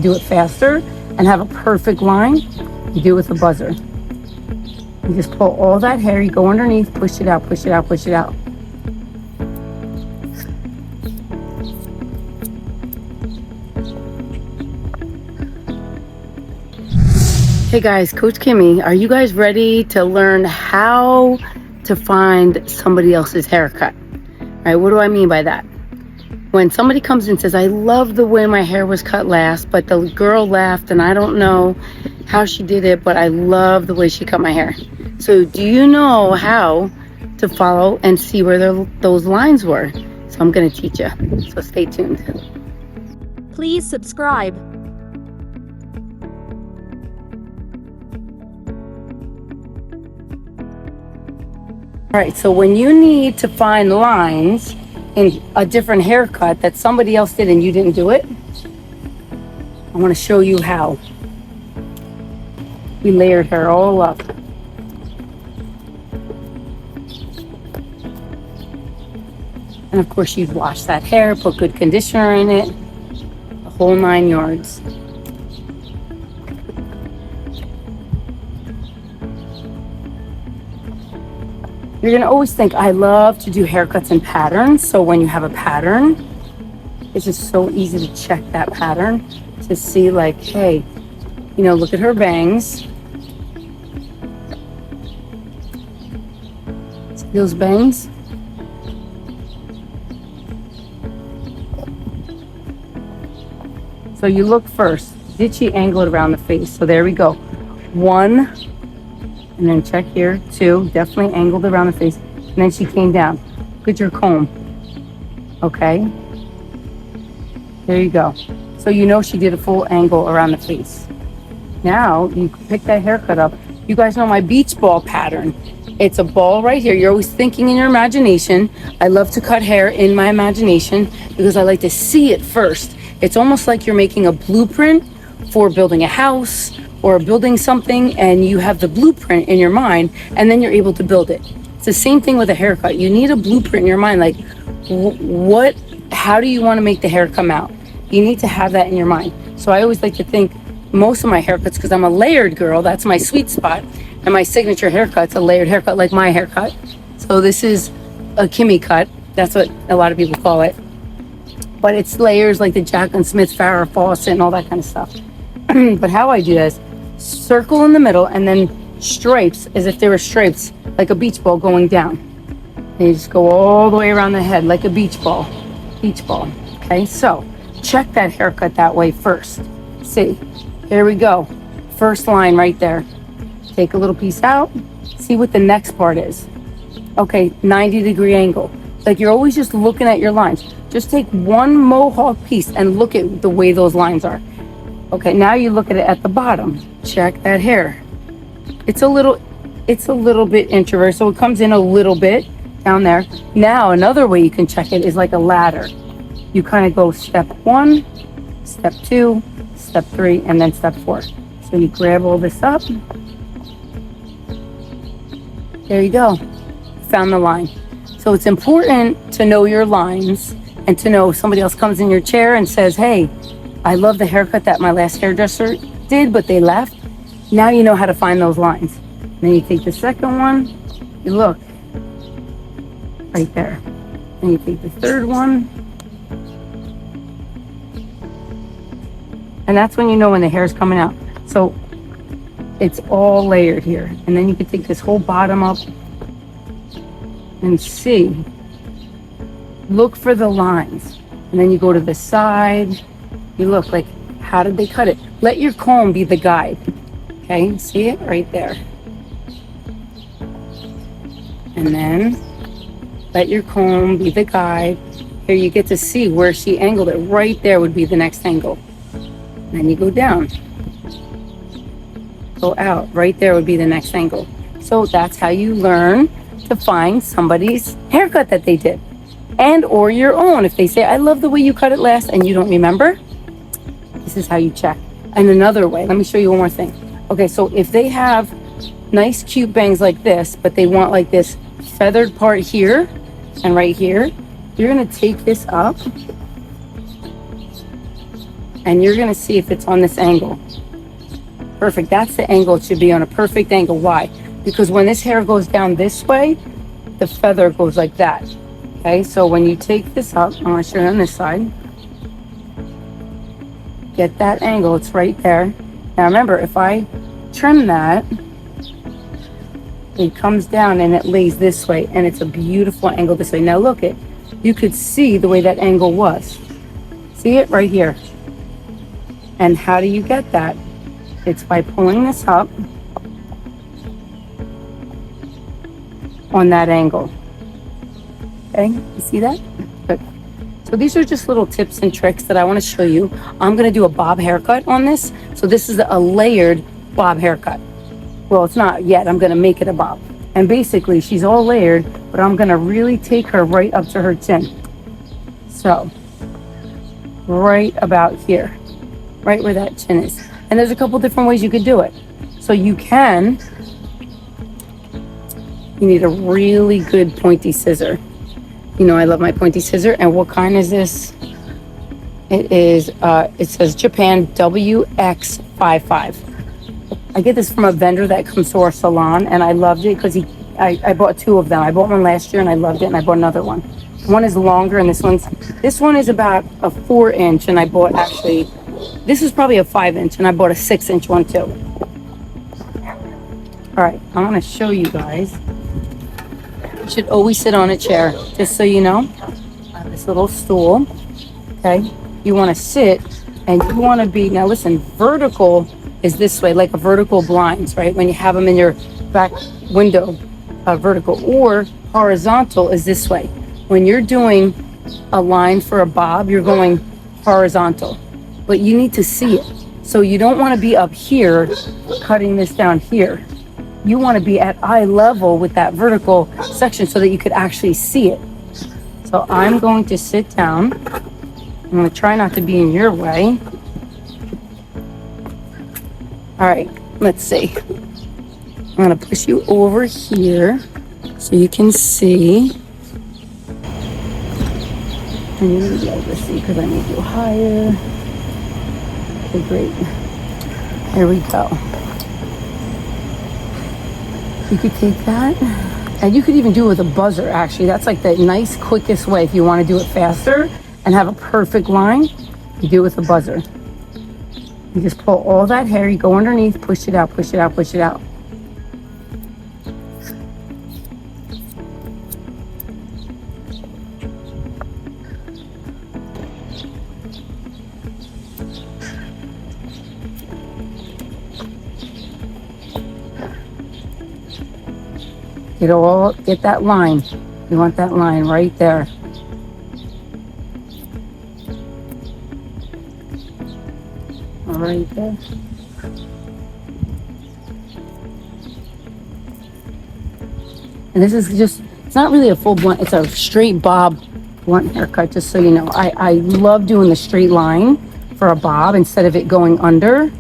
do it faster and have a perfect line, you do it with a buzzer. You just pull all that hair, you go underneath, push it out, push it out, push it out. Hey guys, Coach Kimmy, are you guys ready to learn how to find somebody else's haircut? All right, what do I mean by that? When somebody comes and says, I love the way my hair was cut last, but the girl left and I don't know how she did it, but I love the way she cut my hair. So do you know how to follow and see where those lines were? So I'm gonna teach you, so stay tuned. Please subscribe. All right, so when you need to find lines in a different haircut that somebody else did and you didn't do it, I want to show you how. We layered her all up. And of course you'd wash that hair, put good conditioner in it, the whole 9 yards. You're gonna always think, I love to do haircuts in patterns. So when you have a pattern, it's just so easy to check that pattern to see like, hey, you know, look at her bangs. See those bangs? So you look first, did she angle it around the face? So there we go. 1, and then check here, 2, definitely angled around the face. And then she came down. Look at your comb. Okay. There you go. So you know she did a full angle around the face. Now you pick that haircut up. You guys know my beach ball pattern. It's a ball right here. You're always thinking in your imagination. I love to cut hair in my imagination because I like to see it first. It's almost like you're making a blueprint for building a house or building something, and you have the blueprint in your mind, and then you're able to build it. It's the same thing with a haircut. You need a blueprint in your mind, like how do you want to make the hair come out? You need to have that in your mind. So I always like to think most of my haircuts, because I'm a layered girl, that's my sweet spot, and my signature haircut's a layered haircut like my haircut. So this is a Kimmy cut. That's what a lot of people call it. But it's layers like the Jacqueline Smith, Farrah Fawcett, and all that kind of stuff. But how I do this, circle in the middle and then stripes as if they were stripes, like a beach ball going down. And you just go all the way around the head like a beach ball. Okay, so check that haircut that way first. See, here we go. First line right there. Take a little piece out, see what the next part is. Okay, 90-degree angle. Like you're always just looking at your lines. Just take one mohawk piece and look at the way those lines are. Okay, now you look at it at the bottom. Check that hair. It's a little bit introverted, so it comes in a little bit down there. Now another way you can check it is like a ladder. You kind of go step 1, step 2, step 3, and then step 4. So you grab all this up. There you go. Found the line. So it's important to know your lines and to know if somebody else comes in your chair and says, hey, I love the haircut that my last hairdresser did, but they left. Now you know how to find those lines. And then you take the second one, you look right there. And you take the third one. And that's when you know when the hair is coming out. So it's all layered here. And then you can take this whole bottom up and see. Look for the lines. And then you go to the side. You look like, how did they cut it? Let your comb be the guide. Okay, see it right there. And then let your comb be the guide. Here you get to see where she angled it. Right there would be the next angle. And then you go down. Go out. Right there would be the next angle. So that's how you learn to find somebody's haircut that they did. And or your own. If they say, I love the way you cut it last, and you don't remember, this is how you check. And another way, let me show you one more thing. Okay, so if they have nice cute bangs like this, but they want like this feathered part here and right here, you're gonna take this up and you're gonna see if it's on this angle. Perfect, that's the angle it should be on, a perfect angle. Why? Because when this hair goes down this way, the feather goes like that. Okay, so when you take this up, I'm gonna show you on this side. Get that angle, it's right there. Now remember, if I trim that, it comes down and it lays this way, and it's a beautiful angle this way. Now look it, you could see the way that angle was. See it right here. And how do you get that? It's by pulling this up on that angle. Okay, you see that? Good. So these are just little tips and tricks that I want to show you. I'm going to do a bob haircut on this. So this is a layered bob haircut. Well, it's not yet. I'm going to make it a bob. And basically, she's all layered, but I'm going to really take her right up to her chin. So, right about here. Right where that chin is. And there's a couple different ways you could do it. So you need a really good pointy scissor. You know, I love my pointy scissor. And what kind is this? It is, it says Japan WX55. I get this from a vendor that comes to our salon, and I loved it because I bought two of them. I bought one last year and I loved it, and I bought another one. One is longer, and this one is about a 4-inch, and I bought actually, this is probably a 5-inch, and I bought a 6-inch one too. All right, I'm gonna show you guys. You should always sit on a chair, just so you know. This little stool, okay? You wanna sit, and you wanna be, now listen, vertical is this way, like a vertical blinds, right? When you have them in your back window, vertical, or horizontal is this way. When you're doing a line for a bob, you're going horizontal, but you need to see it. So you don't want to be up here cutting this down here. You want to be at eye level with that vertical section so that you could actually see it. So I'm going to sit down. I'm going to try not to be in your way. All right, let's see. I'm going to push you over here so you can see. And you're going to be able to see because I made you higher. Okay, great. Here we go. You could take that, and you could even do it with a buzzer, actually. That's like the nice, quickest way. If you want to do it faster and have a perfect line, you do it with a buzzer. You just pull all that hair, you go underneath, push it out, push it out, push it out. Get that line. You want that line right there. Right there. And this is just, it's not really a full blunt, it's a straight bob blunt haircut, just so you know. I love doing the straight line for a bob instead of it going under.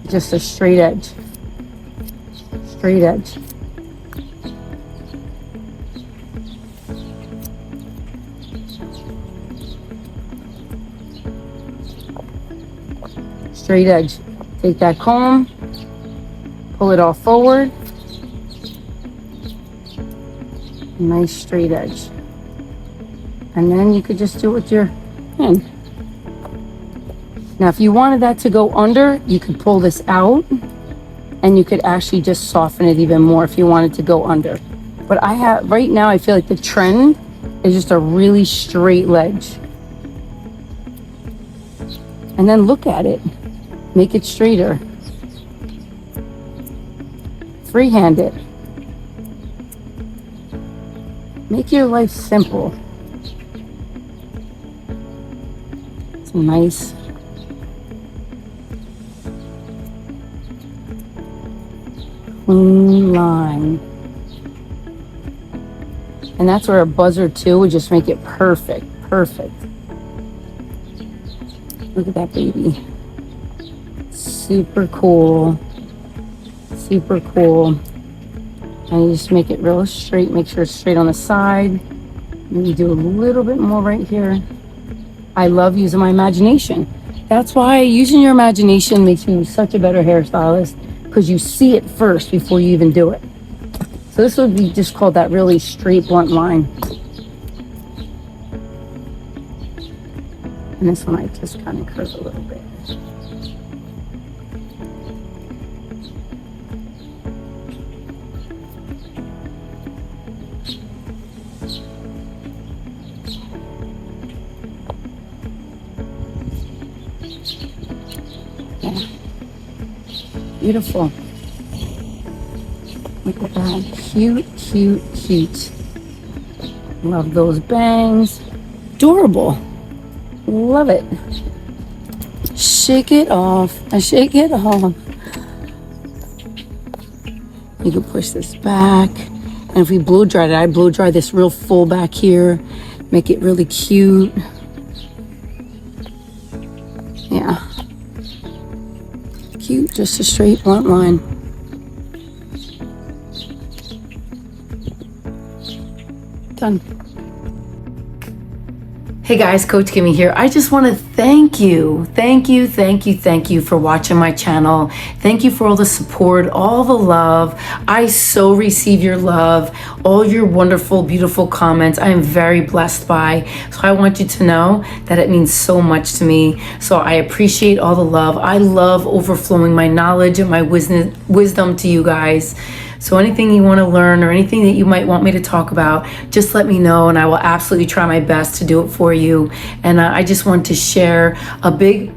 Just a straight edge. Straight edge. Straight edge. Take that comb, pull it all forward. Nice straight edge. And then you could just do it with your hand. Now, if you wanted that to go under, you could pull this out and you could actually just soften it even more if you wanted to go under. But right now, I feel like the trend is just a really straight ledge. And then look at it. Make it straighter. Freehand it. Make your life simple. It's a nice clean line. And that's where a buzzer too would just make it perfect. Perfect. Look at that baby. Super cool. Super cool. And you just make it real straight. Make sure it's straight on the side. And you do a little bit more right here. I love using my imagination. That's why using your imagination makes you such a better hairstylist, because you see it first before you even do it. So this would be just called that really straight, blunt line. And this one I just kind of curve a little bit. Yeah. Beautiful. Look at that. Cute, cute, cute. Love those bangs. Adorable. Love it. Shake it off. I shake it off. You can push this back. And if we blow dry it, I blow dry this real full back here. Make it really cute. Yeah. Cute, just a straight blunt line. Done. Hey guys, Coach Kimmy here. I just want to thank you for watching my channel. Thank you for all the support, all the love. I so receive your love, all your wonderful, beautiful comments. I am very blessed by. So I want you to know that it means so much to me. So I appreciate all the love. I love overflowing my knowledge and my wisdom to you guys. So anything you want to learn or anything that you might want me to talk about, just let me know and I will absolutely try my best to do it for you. And I just want to share a big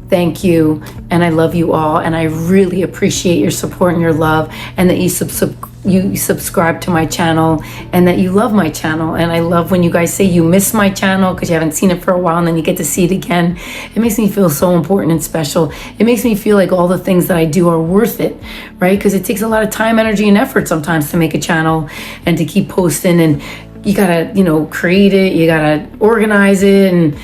thank you, and I love you all, and I really appreciate your support and your love, and that you subscribe to my channel, and that you love my channel. And I love when you guys say you miss my channel because you haven't seen it for a while and then you get to see it again. It makes me feel so important and special. It makes me feel like all the things that I do are worth it, right? Because it takes a lot of time, energy, and effort sometimes to make a channel and to keep posting, and you gotta, create it, you gotta organize it, and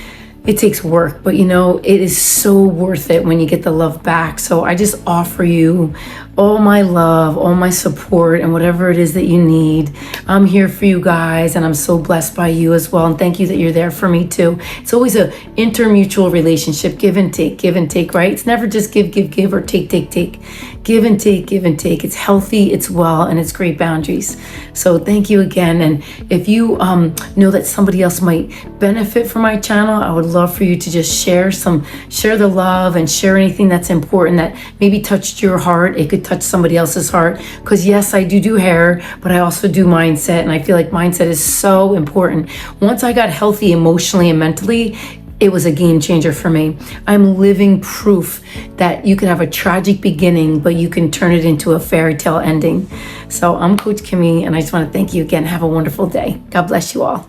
it takes work, but it is so worth it when you get the love back. So I just offer you all my love, all my support, and whatever it is that you need. I'm here for you guys, and I'm so blessed by you as well. And thank you that you're there for me too. It's always a intermutual relationship, give and take, right? It's never just give, or take. Give and take. It's healthy, it's well, and it's great boundaries. So thank you again. And if you know that somebody else might benefit from my channel, I would love for you to just share the love and share anything that's important that maybe touched your heart. It could touch somebody else's heart, because yes, I do hair, but I also do mindset, and I feel like mindset is so important. Once I got healthy emotionally and mentally, it was a game changer for me. I'm living proof that you can have a tragic beginning, but you can turn it into a fairy tale ending. So I'm Coach Kimmy, and I just want to thank you again. Have a wonderful day. God bless you all.